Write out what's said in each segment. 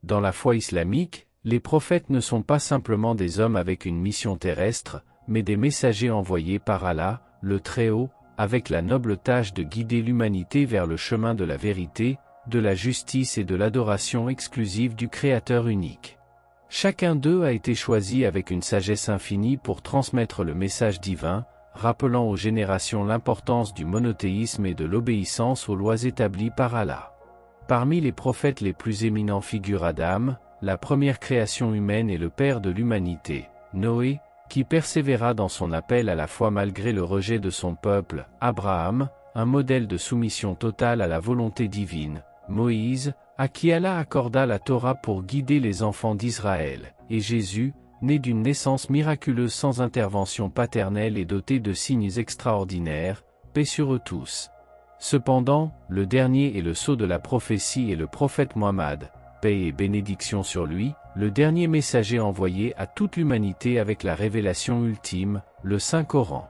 Dans la foi islamique, les prophètes ne sont pas simplement des hommes avec une mission terrestre, mais des messagers envoyés par Allah, le Très-Haut, avec la noble tâche de guider l'humanité vers le chemin de la vérité, de la justice et de l'adoration exclusive du Créateur unique. Chacun d'eux a été choisi avec une sagesse infinie pour transmettre le message divin, rappelant aux générations l'importance du monothéisme et de l'obéissance aux lois établies par Allah. Parmi les prophètes les plus éminents figure Adam, la première création humaine et le père de l'humanité, Noé, qui persévéra dans son appel à la foi malgré le rejet de son peuple, Abraham, un modèle de soumission totale à la volonté divine, Moïse, à qui Allah accorda la Torah pour guider les enfants d'Israël, et Jésus, né d'une naissance miraculeuse sans intervention paternelle et doté de signes extraordinaires, paix sur eux tous. Cependant, le dernier est le sceau de la prophétie et le prophète Mohammed, paix et bénédiction sur lui, le dernier messager envoyé à toute l'humanité avec la révélation ultime, le Saint-Coran.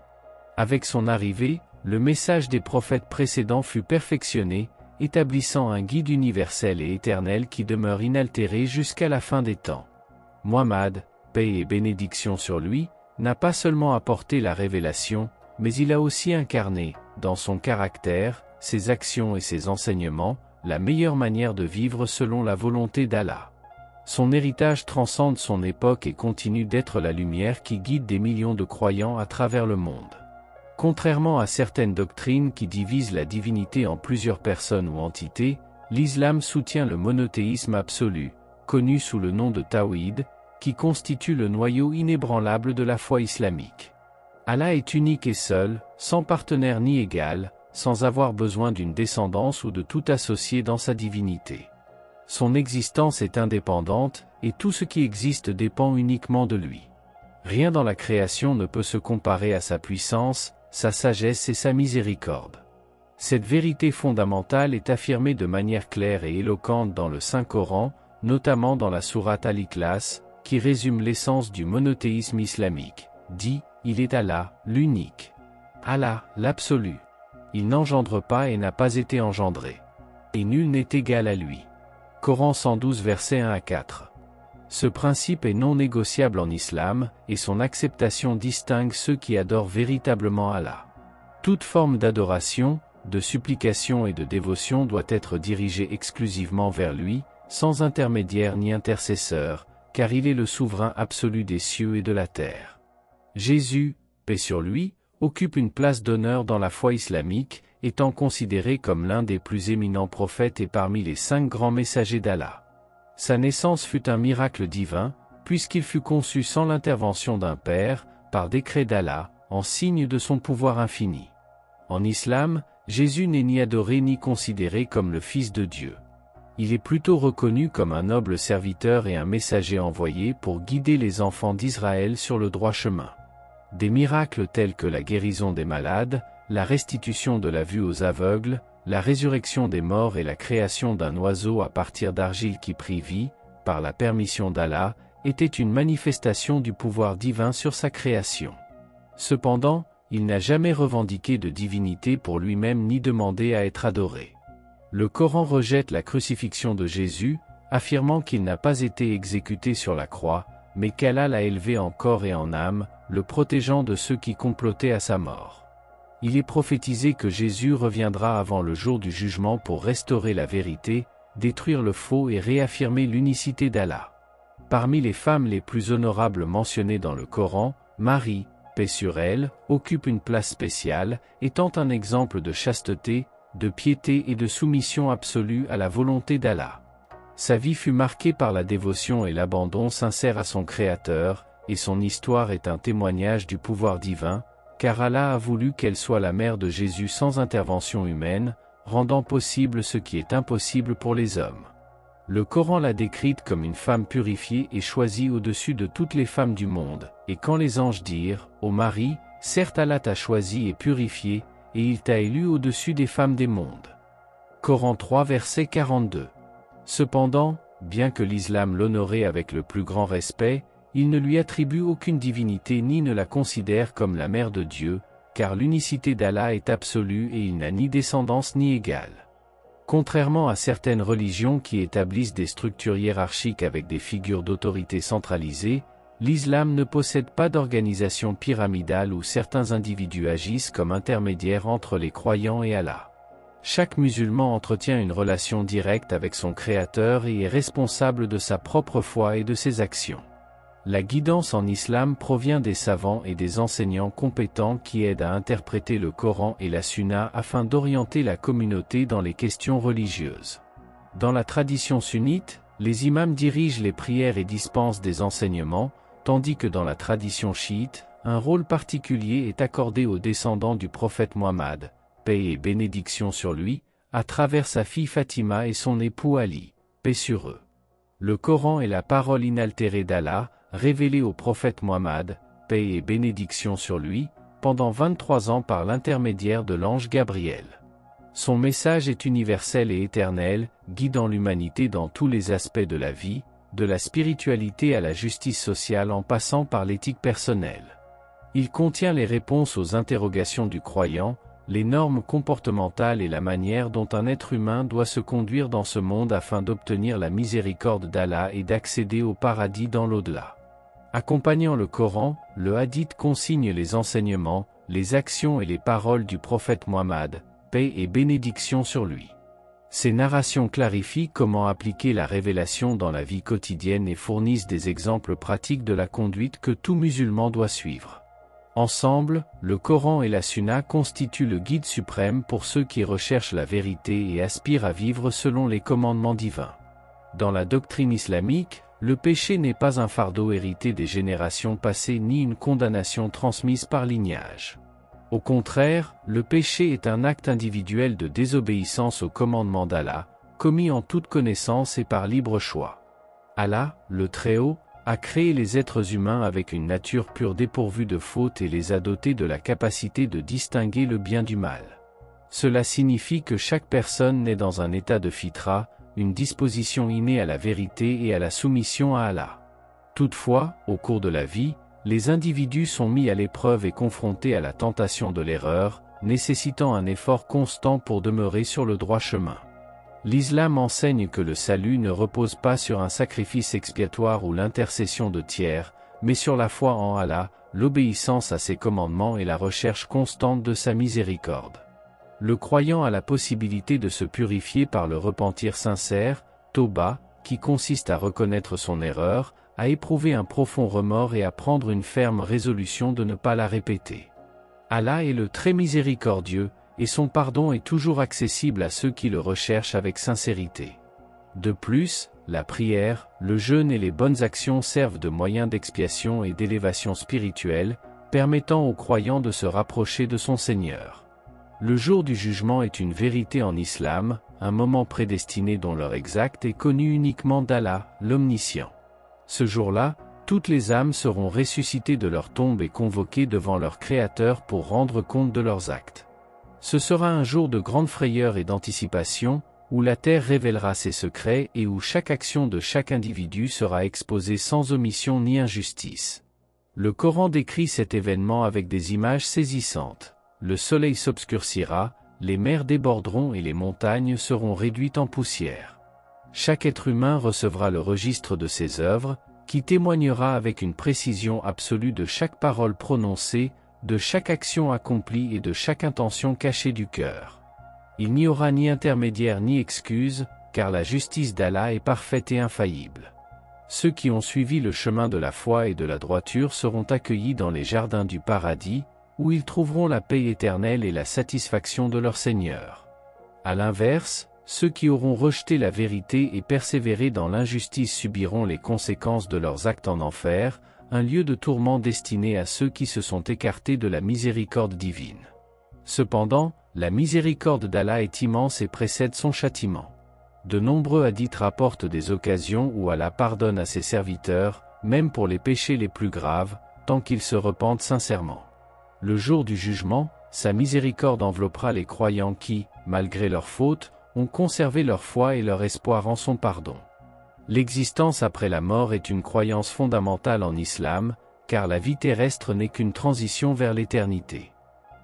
Avec son arrivée, le message des prophètes précédents fut perfectionné, établissant un guide universel et éternel qui demeure inaltéré jusqu'à la fin des temps. Mohammed, paix et bénédiction sur lui, n'a pas seulement apporté la révélation, mais il a aussi incarné, dans son caractère, ses actions et ses enseignements, la meilleure manière de vivre selon la volonté d'Allah. Son héritage transcende son époque et continue d'être la lumière qui guide des millions de croyants à travers le monde. Contrairement à certaines doctrines qui divisent la divinité en plusieurs personnes ou entités, l'islam soutient le monothéisme absolu, connu sous le nom de Tawhid, qui constitue le noyau inébranlable de la foi islamique. Allah est unique et seul, sans partenaire ni égal, sans avoir besoin d'une descendance ou de tout associé dans sa divinité. Son existence est indépendante, et tout ce qui existe dépend uniquement de lui. Rien dans la création ne peut se comparer à sa puissance, sa sagesse et sa miséricorde. Cette vérité fondamentale est affirmée de manière claire et éloquente dans le Saint-Coran, notamment dans la sourate Al-Ikhlas, qui résume l'essence du monothéisme islamique, dit « Il est Allah, l'unique. Allah, l'absolu. Il n'engendre pas et n'a pas été engendré. Et nul n'est égal à lui. » Coran 112 versets 1 à 4. Ce principe est non négociable en islam, et son acceptation distingue ceux qui adorent véritablement Allah. Toute forme d'adoration, de supplication et de dévotion doit être dirigée exclusivement vers lui, sans intermédiaire ni intercesseur, car il est le souverain absolu des cieux et de la terre. Jésus, paix sur lui, occupe une place d'honneur dans la foi islamique, étant considéré comme l'un des plus éminents prophètes et parmi les 5 grands messagers d'Allah. Sa naissance fut un miracle divin, puisqu'il fut conçu sans l'intervention d'un père, par décret d'Allah, en signe de son pouvoir infini. En islam, Jésus n'est ni adoré ni considéré comme le Fils de Dieu. Il est plutôt reconnu comme un noble serviteur et un messager envoyé pour guider les enfants d'Israël sur le droit chemin. Des miracles tels que la guérison des malades, la restitution de la vue aux aveugles, la résurrection des morts et la création d'un oiseau à partir d'argile qui prit vie, par la permission d'Allah, étaient une manifestation du pouvoir divin sur sa création. Cependant, il n'a jamais revendiqué de divinité pour lui-même ni demandé à être adoré. Le Coran rejette la crucifixion de Jésus, affirmant qu'il n'a pas été exécuté sur la croix, mais qu'Allah l'a élevé en corps et en âme, le protégeant de ceux qui complotaient à sa mort. Il est prophétisé que Jésus reviendra avant le jour du jugement pour restaurer la vérité, détruire le faux et réaffirmer l'unicité d'Allah. Parmi les femmes les plus honorables mentionnées dans le Coran, Marie, paix sur elle, occupe une place spéciale, étant un exemple de chasteté, de piété et de soumission absolue à la volonté d'Allah. Sa vie fut marquée par la dévotion et l'abandon sincère à son Créateur, et son histoire est un témoignage du pouvoir divin, car Allah a voulu qu'elle soit la mère de Jésus sans intervention humaine, rendant possible ce qui est impossible pour les hommes. Le Coran l'a décrite comme une femme purifiée et choisie au-dessus de toutes les femmes du monde, et quand les anges dirent, ô Marie, certes Allah t'a choisie et purifiée, et il t'a élue au-dessus des femmes des mondes. Coran 3 verset 42. Cependant, bien que l'islam l'honorait avec le plus grand respect, il ne lui attribue aucune divinité ni ne la considère comme la mère de Dieu, car l'unicité d'Allah est absolue et il n'a ni descendance ni égale. Contrairement à certaines religions qui établissent des structures hiérarchiques avec des figures d'autorité centralisées, l'islam ne possède pas d'organisation pyramidale où certains individus agissent comme intermédiaires entre les croyants et Allah. Chaque musulman entretient une relation directe avec son Créateur et est responsable de sa propre foi et de ses actions. La guidance en islam provient des savants et des enseignants compétents qui aident à interpréter le Coran et la Sunna afin d'orienter la communauté dans les questions religieuses. Dans la tradition sunnite, les imams dirigent les prières et dispensent des enseignements, tandis que dans la tradition chiite, un rôle particulier est accordé aux descendants du prophète Muhammad, paix et bénédiction sur lui, à travers sa fille Fatima et son époux Ali, paix sur eux. Le Coran est la parole inaltérée d'Allah, révélée au prophète Muhammad, paix et bénédiction sur lui, pendant 23 ans par l'intermédiaire de l'ange Gabriel. Son message est universel et éternel, guidant l'humanité dans tous les aspects de la vie, de la spiritualité à la justice sociale en passant par l'éthique personnelle. Il contient les réponses aux interrogations du croyant, les normes comportementales et la manière dont un être humain doit se conduire dans ce monde afin d'obtenir la miséricorde d'Allah et d'accéder au paradis dans l'au-delà. Accompagnant le Coran, le hadith consigne les enseignements, les actions et les paroles du prophète Muhammad, paix et bénédiction sur lui. Ces narrations clarifient comment appliquer la révélation dans la vie quotidienne et fournissent des exemples pratiques de la conduite que tout musulman doit suivre. Ensemble, le Coran et la Sunna constituent le guide suprême pour ceux qui recherchent la vérité et aspirent à vivre selon les commandements divins. Dans la doctrine islamique, le péché n'est pas un fardeau hérité des générations passées ni une condamnation transmise par lignage. Au contraire, le péché est un acte individuel de désobéissance au commandement d'Allah, commis en toute connaissance et par libre choix. Allah, le Très-Haut, a créé les êtres humains avec une nature pure dépourvue de faute et les a dotés de la capacité de distinguer le bien du mal. Cela signifie que chaque personne naît dans un état de fitra, une disposition innée à la vérité et à la soumission à Allah. Toutefois, au cours de la vie, les individus sont mis à l'épreuve et confrontés à la tentation de l'erreur, nécessitant un effort constant pour demeurer sur le droit chemin. L'islam enseigne que le salut ne repose pas sur un sacrifice expiatoire ou l'intercession de tiers, mais sur la foi en Allah, l'obéissance à ses commandements et la recherche constante de sa miséricorde. Le croyant a la possibilité de se purifier par le repentir sincère, Tauba, qui consiste à reconnaître son erreur, à éprouver un profond remords et à prendre une ferme résolution de ne pas la répéter. Allah est le très miséricordieux, et son pardon est toujours accessible à ceux qui le recherchent avec sincérité. De plus, la prière, le jeûne et les bonnes actions servent de moyens d'expiation et d'élévation spirituelle, permettant aux croyants de se rapprocher de son Seigneur. Le jour du jugement est une vérité en islam, un moment prédestiné dont l'heure exacte est connue uniquement d'Allah, l'Omniscient. Ce jour-là, toutes les âmes seront ressuscitées de leur tombe et convoquées devant leur Créateur pour rendre compte de leurs actes. Ce sera un jour de grande frayeur et d'anticipation, où la terre révélera ses secrets et où chaque action de chaque individu sera exposée sans omission ni injustice. Le Coran décrit cet événement avec des images saisissantes. Le soleil s'obscurcira, les mers déborderont et les montagnes seront réduites en poussière. Chaque être humain recevra le registre de ses œuvres, qui témoignera avec une précision absolue de chaque parole prononcée, de chaque action accomplie et de chaque intention cachée du cœur. Il n'y aura ni intermédiaire ni excuse, car la justice d'Allah est parfaite et infaillible. Ceux qui ont suivi le chemin de la foi et de la droiture seront accueillis dans les jardins du paradis, où ils trouveront la paix éternelle et la satisfaction de leur Seigneur. À l'inverse, ceux qui auront rejeté la vérité et persévéré dans l'injustice subiront les conséquences de leurs actes en enfer, un lieu de tourment destiné à ceux qui se sont écartés de la miséricorde divine. Cependant, la miséricorde d'Allah est immense et précède son châtiment. De nombreux hadiths rapportent des occasions où Allah pardonne à ses serviteurs, même pour les péchés les plus graves, tant qu'ils se repentent sincèrement. Le jour du jugement, sa miséricorde enveloppera les croyants qui, malgré leurs fautes, ont conservé leur foi et leur espoir en son pardon. L'existence après la mort est une croyance fondamentale en islam, car la vie terrestre n'est qu'une transition vers l'éternité.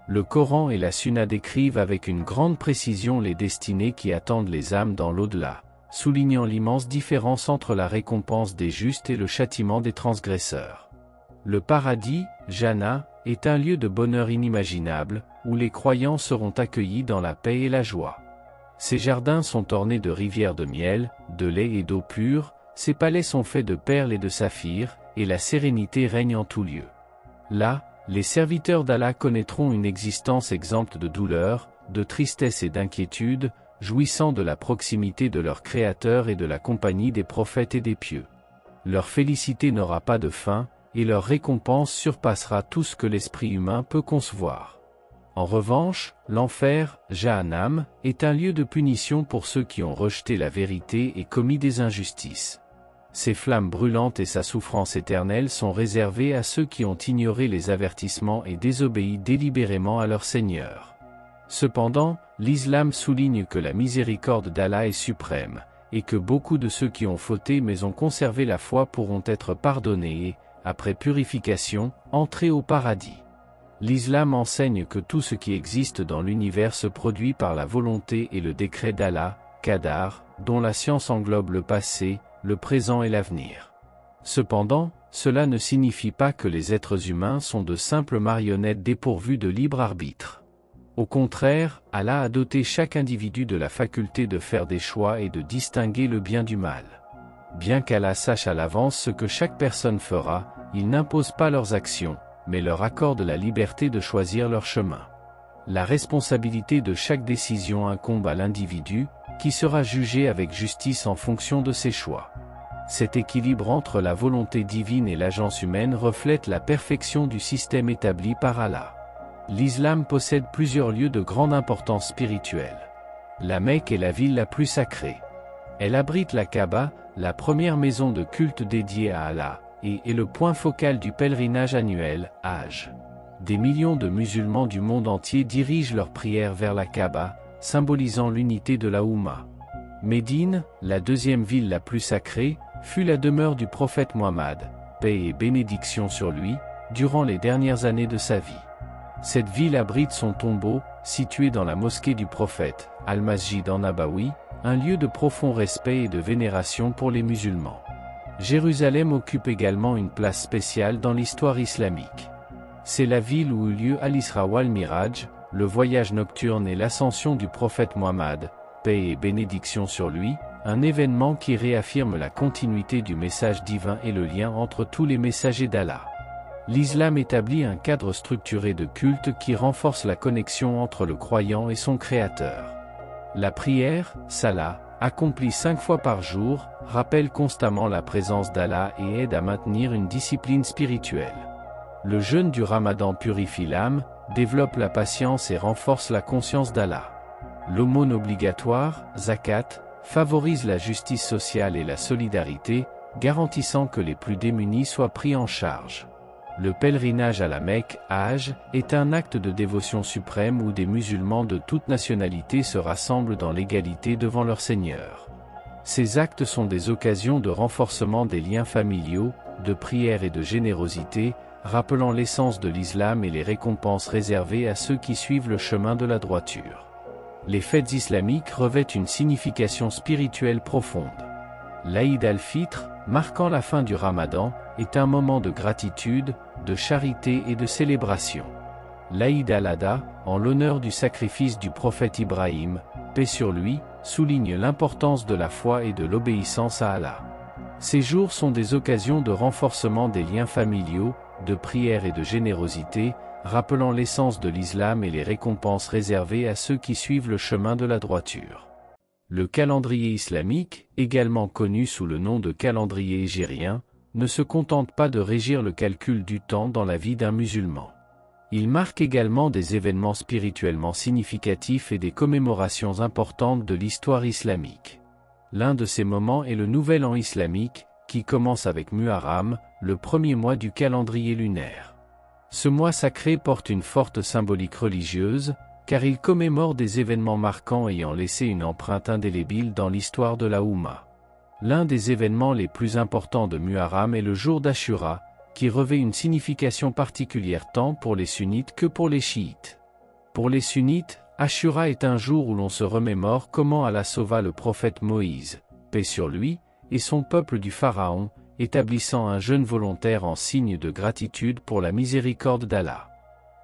Le Coran et la Sunna décrivent avec une grande précision les destinées qui attendent les âmes dans l'au-delà, soulignant l'immense différence entre la récompense des justes et le châtiment des transgresseurs. Le paradis, Jannah, est un lieu de bonheur inimaginable, où les croyants seront accueillis dans la paix et la joie. Ces jardins sont ornés de rivières de miel, de lait et d'eau pure, ces palais sont faits de perles et de saphirs, et la sérénité règne en tout lieu. Là, les serviteurs d'Allah connaîtront une existence exempte de douleur, de tristesse et d'inquiétude, jouissant de la proximité de leur Créateur et de la compagnie des prophètes et des pieux. Leur félicité n'aura pas de fin, et leur récompense surpassera tout ce que l'esprit humain peut concevoir. En revanche, l'enfer, Jahannam, est un lieu de punition pour ceux qui ont rejeté la vérité et commis des injustices. Ses flammes brûlantes et sa souffrance éternelle sont réservées à ceux qui ont ignoré les avertissements et désobéi délibérément à leur Seigneur. Cependant, l'islam souligne que la miséricorde d'Allah est suprême, et que beaucoup de ceux qui ont fauté mais ont conservé la foi pourront être pardonnés et, après purification, entrer au paradis. L'islam enseigne que tout ce qui existe dans l'univers se produit par la volonté et le décret d'Allah, Qadar, dont la science englobe le passé, le présent et l'avenir. Cependant, cela ne signifie pas que les êtres humains sont de simples marionnettes dépourvues de libre arbitre. Au contraire, Allah a doté chaque individu de la faculté de faire des choix et de distinguer le bien du mal. Bien qu'Allah sache à l'avance ce que chaque personne fera, il n'impose pas leurs actions, mais leur accorde la liberté de choisir leur chemin. La responsabilité de chaque décision incombe à l'individu, qui sera jugé avec justice en fonction de ses choix. Cet équilibre entre la volonté divine et l'agence humaine reflète la perfection du système établi par Allah. L'islam possède plusieurs lieux de grande importance spirituelle. La Mecque est la ville la plus sacrée. Elle abrite la Kaaba, la première maison de culte dédiée à Allah, et est le point focal du pèlerinage annuel, Hajj. Des millions de musulmans du monde entier dirigent leurs prières vers la Kaaba, symbolisant l'unité de la Oumma. Médine, la deuxième ville la plus sacrée, fut la demeure du prophète Muhammad, paix et bénédiction sur lui, durant les dernières années de sa vie. Cette ville abrite son tombeau, situé dans la mosquée du prophète, Al-Masjid an-Nabawi, un lieu de profond respect et de vénération pour les musulmans. Jérusalem occupe également une place spéciale dans l'histoire islamique. C'est la ville où eut lieu Al-Isra wal-Miraj, le voyage nocturne et l'ascension du prophète Muhammad, paix et bénédiction sur lui, un événement qui réaffirme la continuité du message divin et le lien entre tous les messagers d'Allah. L'islam établit un cadre structuré de culte qui renforce la connexion entre le croyant et son créateur. La prière, Salah, accomplie 5 fois par jour, rappelle constamment la présence d'Allah et aide à maintenir une discipline spirituelle. Le jeûne du Ramadan purifie l'âme, développe la patience et renforce la conscience d'Allah. L'aumône obligatoire, Zakat, favorise la justice sociale et la solidarité, garantissant que les plus démunis soient pris en charge. Le pèlerinage à la Mecque, Hajj, est un acte de dévotion suprême où des musulmans de toute nationalité se rassemblent dans l'égalité devant leur Seigneur. Ces actes sont des occasions de renforcement des liens familiaux, de prière et de générosité, rappelant l'essence de l'islam et les récompenses réservées à ceux qui suivent le chemin de la droiture. Les fêtes islamiques revêtent une signification spirituelle profonde. L'Aïd al-Fitr, marquant la fin du Ramadan, est un moment de gratitude, de charité et de célébration. L'Aïd al-Adha, en l'honneur du sacrifice du prophète Ibrahim, paix sur lui, souligne l'importance de la foi et de l'obéissance à Allah. Ces jours sont des occasions de renforcement des liens familiaux, de prière et de générosité, rappelant l'essence de l'islam et les récompenses réservées à ceux qui suivent le chemin de la droiture. Le calendrier islamique, également connu sous le nom de calendrier hégirien, ne se contente pas de régir le calcul du temps dans la vie d'un musulman. Il marque également des événements spirituellement significatifs et des commémorations importantes de l'histoire islamique. L'un de ces moments est le Nouvel An islamique, qui commence avec Muharram, le premier mois du calendrier lunaire. Ce mois sacré porte une forte symbolique religieuse, car il commémore des événements marquants ayant laissé une empreinte indélébile dans l'histoire de la Oumma. L'un des événements les plus importants de Muharram est le jour d'Ashura, qui revêt une signification particulière tant pour les sunnites que pour les chiites. Pour les sunnites, Ashura est un jour où l'on se remémore comment Allah sauva le prophète Moïse, paix sur lui, et son peuple du Pharaon, établissant un jeûne volontaire en signe de gratitude pour la miséricorde d'Allah.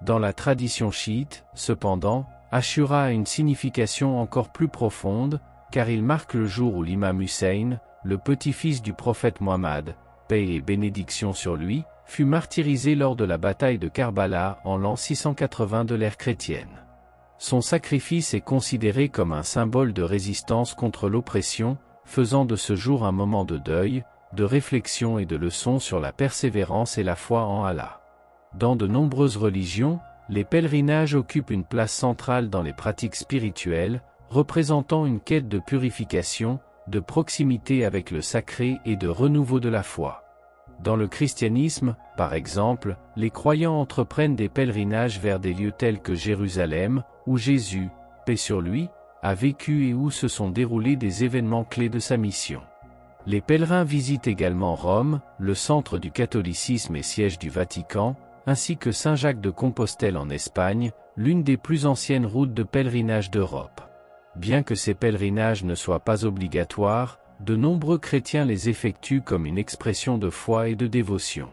Dans la tradition chiite, cependant, Ashura a une signification encore plus profonde, car il marque le jour où l'imam Hussein, le petit-fils du prophète Muhammad, paix et bénédiction sur lui, fut martyrisé lors de la bataille de Karbala en l'an 680 de l'ère chrétienne. Son sacrifice est considéré comme un symbole de résistance contre l'oppression, faisant de ce jour un moment de deuil, de réflexion et de leçon sur la persévérance et la foi en Allah. Dans de nombreuses religions, les pèlerinages occupent une place centrale dans les pratiques spirituelles, représentant une quête de purification, de proximité avec le sacré et de renouveau de la foi. Dans le christianisme, par exemple, les croyants entreprennent des pèlerinages vers des lieux tels que Jérusalem, où Jésus, paix sur lui, a vécu et où se sont déroulés des événements clés de sa mission. Les pèlerins visitent également Rome, le centre du catholicisme et siège du Vatican, ainsi que Saint-Jacques de Compostelle en Espagne, l'une des plus anciennes routes de pèlerinage d'Europe. Bien que ces pèlerinages ne soient pas obligatoires, de nombreux chrétiens les effectuent comme une expression de foi et de dévotion.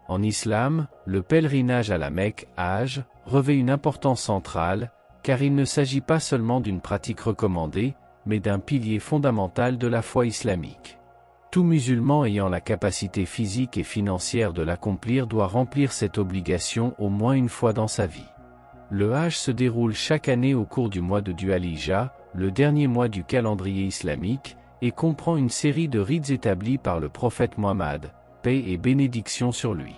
En islam, le pèlerinage à la Mecque, Hajj, revêt une importance centrale, car il ne s'agit pas seulement d'une pratique recommandée, mais d'un pilier fondamental de la foi islamique. Tout musulman ayant la capacité physique et financière de l'accomplir doit remplir cette obligation au moins une fois dans sa vie. Le Hajj se déroule chaque année au cours du mois de Dhul-Hijjah, le dernier mois du calendrier islamique, et comprend une série de rites établis par le prophète Muhammad, paix et bénédiction sur lui.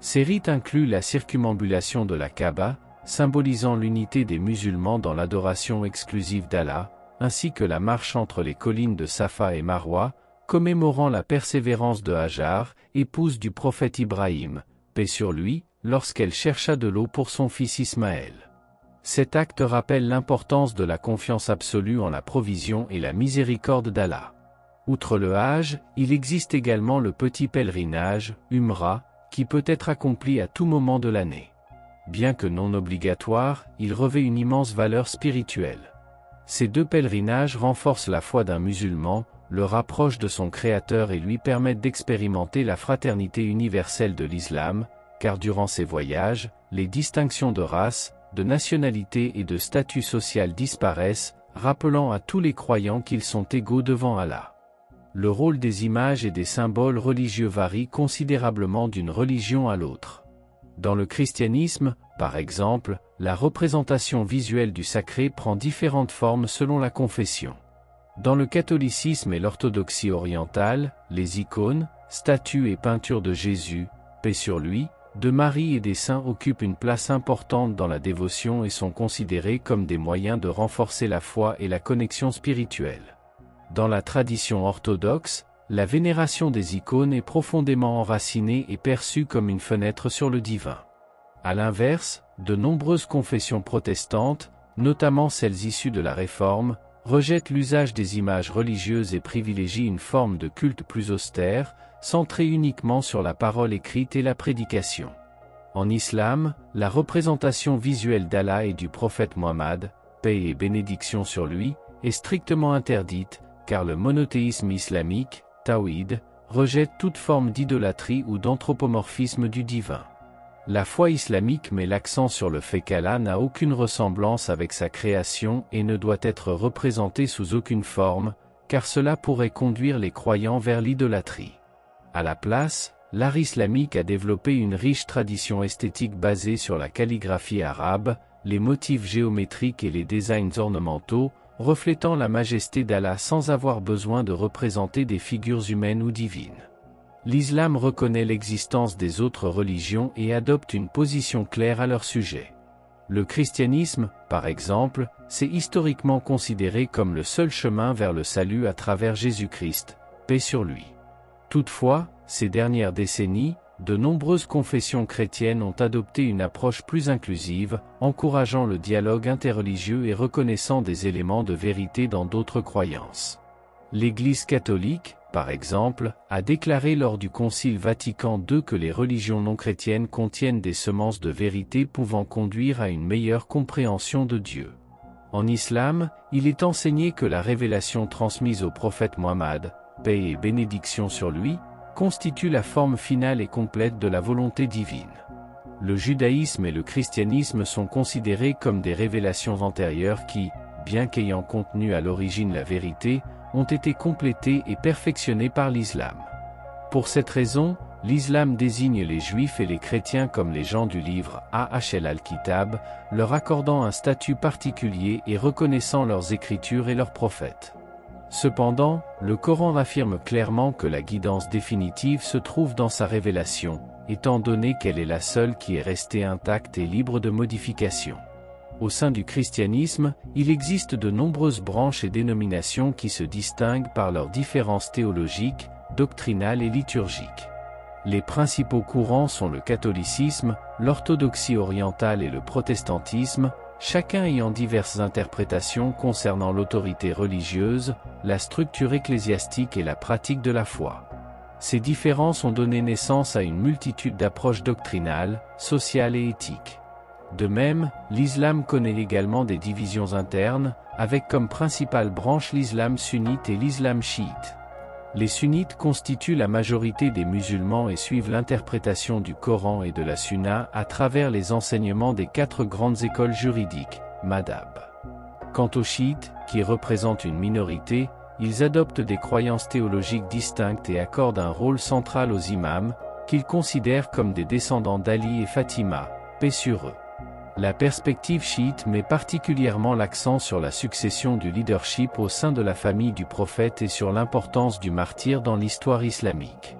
Ces rites incluent la circumambulation de la Kaaba, symbolisant l'unité des musulmans dans l'adoration exclusive d'Allah, ainsi que la marche entre les collines de Safa et Marwa, commémorant la persévérance de Hajar, épouse du prophète Ibrahim, paix sur lui, lorsqu'elle chercha de l'eau pour son fils Ismaël. Cet acte rappelle l'importance de la confiance absolue en la provision et la miséricorde d'Allah. Outre le Hajj, il existe également le petit pèlerinage, Umrah, qui peut être accompli à tout moment de l'année. Bien que non obligatoire, il revêt une immense valeur spirituelle. Ces deux pèlerinages renforcent la foi d'un musulman, le rapprochent de son Créateur et lui permettent d'expérimenter la fraternité universelle de l'islam, car durant ces voyages, les distinctions de race, de nationalité et de statut social disparaissent, rappelant à tous les croyants qu'ils sont égaux devant Allah. Le rôle des images et des symboles religieux varie considérablement d'une religion à l'autre. Dans le christianisme, par exemple, la représentation visuelle du sacré prend différentes formes selon la confession. Dans le catholicisme et l'orthodoxie orientale, les icônes, statues et peintures de Jésus, paix sur lui, de Marie et des saints occupent une place importante dans la dévotion et sont considérés comme des moyens de renforcer la foi et la connexion spirituelle. Dans la tradition orthodoxe, la vénération des icônes est profondément enracinée et perçue comme une fenêtre sur le divin. À l'inverse, de nombreuses confessions protestantes, notamment celles issues de la Réforme, rejettent l'usage des images religieuses et privilégient une forme de culte plus austère, centrée uniquement sur la parole écrite et la prédication. En islam, la représentation visuelle d'Allah et du prophète Muhammad, paix et bénédiction sur lui, est strictement interdite, car le monothéisme islamique, Tawhid, rejette toute forme d'idolâtrie ou d'anthropomorphisme du divin. La foi islamique met l'accent sur le fait qu'Allah n'a aucune ressemblance avec sa création et ne doit être représenté sous aucune forme, car cela pourrait conduire les croyants vers l'idolâtrie. À la place, l'art islamique a développé une riche tradition esthétique basée sur la calligraphie arabe, les motifs géométriques et les designs ornementaux, reflétant la majesté d'Allah sans avoir besoin de représenter des figures humaines ou divines. L'islam reconnaît l'existence des autres religions et adopte une position claire à leur sujet. Le christianisme, par exemple, s'est historiquement considéré comme le seul chemin vers le salut à travers Jésus-Christ, paix sur lui. Toutefois, ces dernières décennies, de nombreuses confessions chrétiennes ont adopté une approche plus inclusive, encourageant le dialogue interreligieux et reconnaissant des éléments de vérité dans d'autres croyances. L'Église catholique, par exemple, a déclaré lors du Concile Vatican II que les religions non chrétiennes contiennent des semences de vérité pouvant conduire à une meilleure compréhension de Dieu. En islam, il est enseigné que la révélation transmise au prophète Muhammad, paix et bénédiction sur lui, constitue la forme finale et complète de la volonté divine. Le judaïsme et le christianisme sont considérés comme des révélations antérieures qui, bien qu'ayant contenu à l'origine la vérité, ont été complétées et perfectionnées par l'islam. Pour cette raison, l'islam désigne les juifs et les chrétiens comme les gens du livre Ahl al-Kitab, leur accordant un statut particulier et reconnaissant leurs écritures et leurs prophètes. Cependant, le Coran affirme clairement que la guidance définitive se trouve dans sa révélation, étant donné qu'elle est la seule qui est restée intacte et libre de modification. Au sein du christianisme, il existe de nombreuses branches et dénominations qui se distinguent par leurs différences théologiques, doctrinales et liturgiques. Les principaux courants sont le catholicisme, l'orthodoxie orientale et le protestantisme, chacun ayant diverses interprétations concernant l'autorité religieuse, la structure ecclésiastique et la pratique de la foi. Ces différences ont donné naissance à une multitude d'approches doctrinales, sociales et éthiques. De même, l'islam connaît également des divisions internes, avec comme principale branche l'islam sunnite et l'islam chiite. Les sunnites constituent la majorité des musulmans et suivent l'interprétation du Coran et de la Sunna à travers les enseignements des 4 grandes écoles juridiques, madhab. Quant aux chiites, qui représentent une minorité, ils adoptent des croyances théologiques distinctes et accordent un rôle central aux imams, qu'ils considèrent comme des descendants d'Ali et Fatima, paix sur eux. La perspective chiite met particulièrement l'accent sur la succession du leadership au sein de la famille du prophète et sur l'importance du martyr dans l'histoire islamique.